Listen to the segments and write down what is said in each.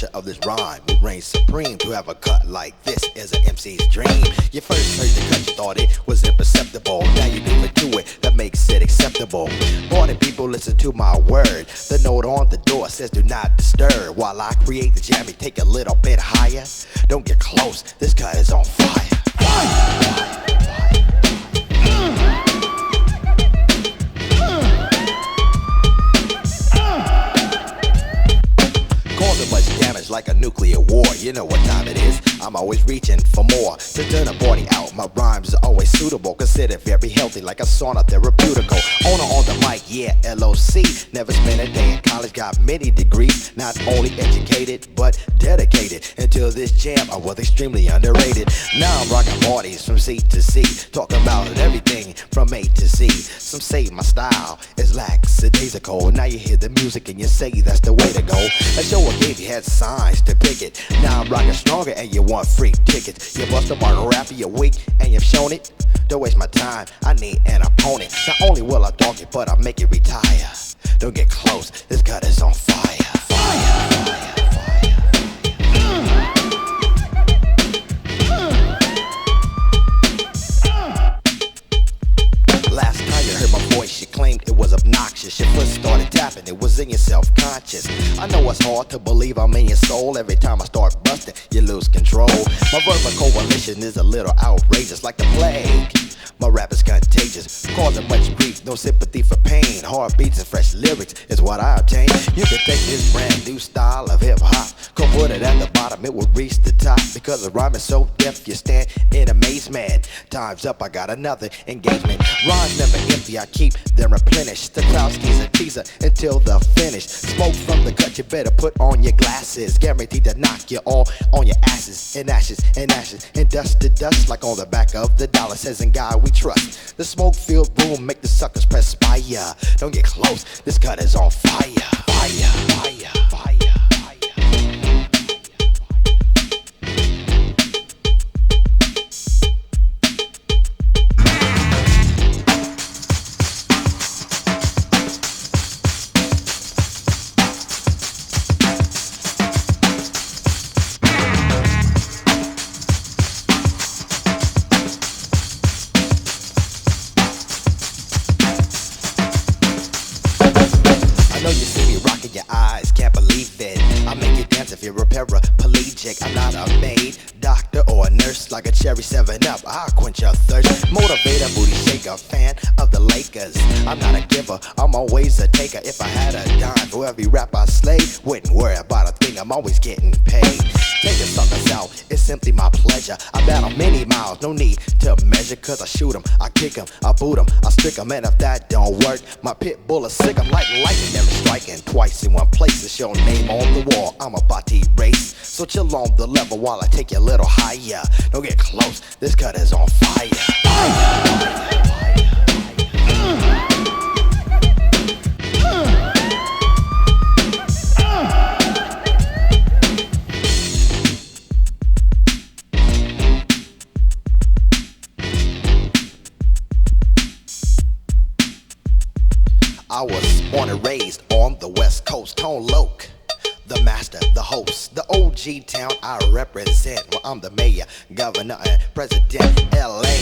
structure of this rhyme will reign supreme. To have a cut like this is an MC's dream. You first heard the cut, you thought it was imperceptible. Now you do it to it, that makes it acceptable. Morning people, listen to my word. The note on the door says do not disturb. While I create the jam, you take a little bit higher. Don't get close, this cut is on fire. Causing much damage like a nuclear war. You know what time it is, I'm always reaching for more. To turn a party out, my rhymes are always suitable. Considered very healthy like a sauna therapeutical. Owner on the mic, yeah, LOC. Never spent a day in college, got many degrees. Not only educated, but dedicated. Until this jam, I was extremely underrated. Now I'm rocking parties from sea to sea. Talking about everything from A to Z. Some say my style is lackadaisical. Now you hear the music and you say that's the way to go. A show I gave you had signs to pick it. Now I'm rocking stronger and you want free tickets. You bust a mark rapper, you're weak and you've shown it. Don't waste my time, I need an opponent. Not only will I dog it, but I'll make it retire. Don't get close, this cut is on fire. Fire, fire. Last time you heard my voice, you claimed it was obnoxious. Your foot started tapping, it was in your self-conscious. I know it's hard to believe I'm in your soul. Every time I start busting, you lose control. My verbal coalition is a little outrageous, like the plague. My rap is contagious, causing much grief, no sympathy for pain. Hard beats and fresh lyrics is what I obtain. You can take this brand new style of hip-hop, go put it at the bottom, it will reach the top. Because the rhyme is so deaf, you stand in amazement. Time's up, I got another engagement. Rhymes never empty, I keep them replenished. The crowd skis a teaser until the finish. Smoke from the cut, you better put on your glasses. Guaranteed to knock you all on your asses. And ashes, and ashes, and dust to dust. Like on the back of the dollar, says in God we trust. The smoke-filled room make the suckers perspire. Don't get close, this cut is on fire. Fire, fire, fire. If you're a paraplegic, I'm not a maid, doctor, or a nurse. Like a cherry 7-Up, I'll quench your thirst. Motivator, booty shaker, fan of the Lakers. I'm not a giver, I'm always a taker. If I had a dime for every rap I slay, wouldn't worry about a thing, I'm always getting paid. Taking suckers out, it's simply my pleasure. I battle many miles, no need to measure. Cause I shoot 'em, I kick 'em, I boot 'em, I stick 'em. And if that don't work, my pit bull is sick. I'm like lightning, never striking twice in one place. It's your name on the wall, I'm about to erase. So chill on the level while I take you a little higher. Don't get close, this cut is on fire. I was born and raised on the West Coast, Tone Loc, the master, the host, the OG town I represent. Well, I'm the mayor, governor, and president. LA,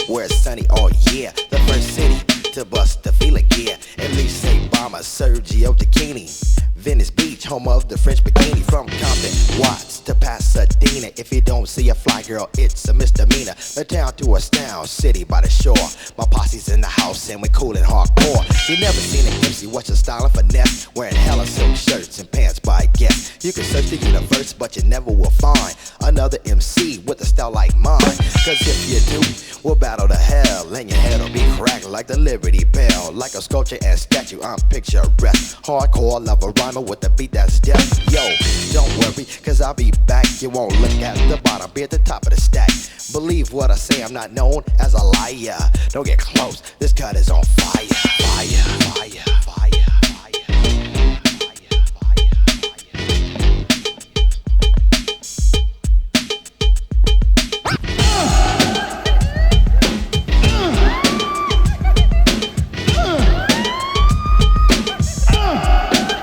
where it's sunny all year. The first city to bust the feeling gear. At least say Obama, Sergio Tacchini. Venice Beach, home of the French bikini. From Compton, Watts to Pasadena. If you don't see a fly girl, it's a misdemeanor. The town to a town, city by the shore. My posse's in the house and we coolin' hardcore. You never seen an MC watch a style and finesse, wearing hella silk shirts and pants by guess. You can search the universe, but you never will find another MC with a style like mine. Cause if you do, we'll battle to hell, and your head'll be cracked like the Liberty Bell. Like a sculpture and statue, I'm picturesque. Hardcore lover rhymer with the beat that's death. Yo, don't worry, cause I'll be back. You won't look at the bottom, be at the top of the stack. Believe what I say, I'm not known as a liar. Don't get close, this cut is on fire. Fire, fire.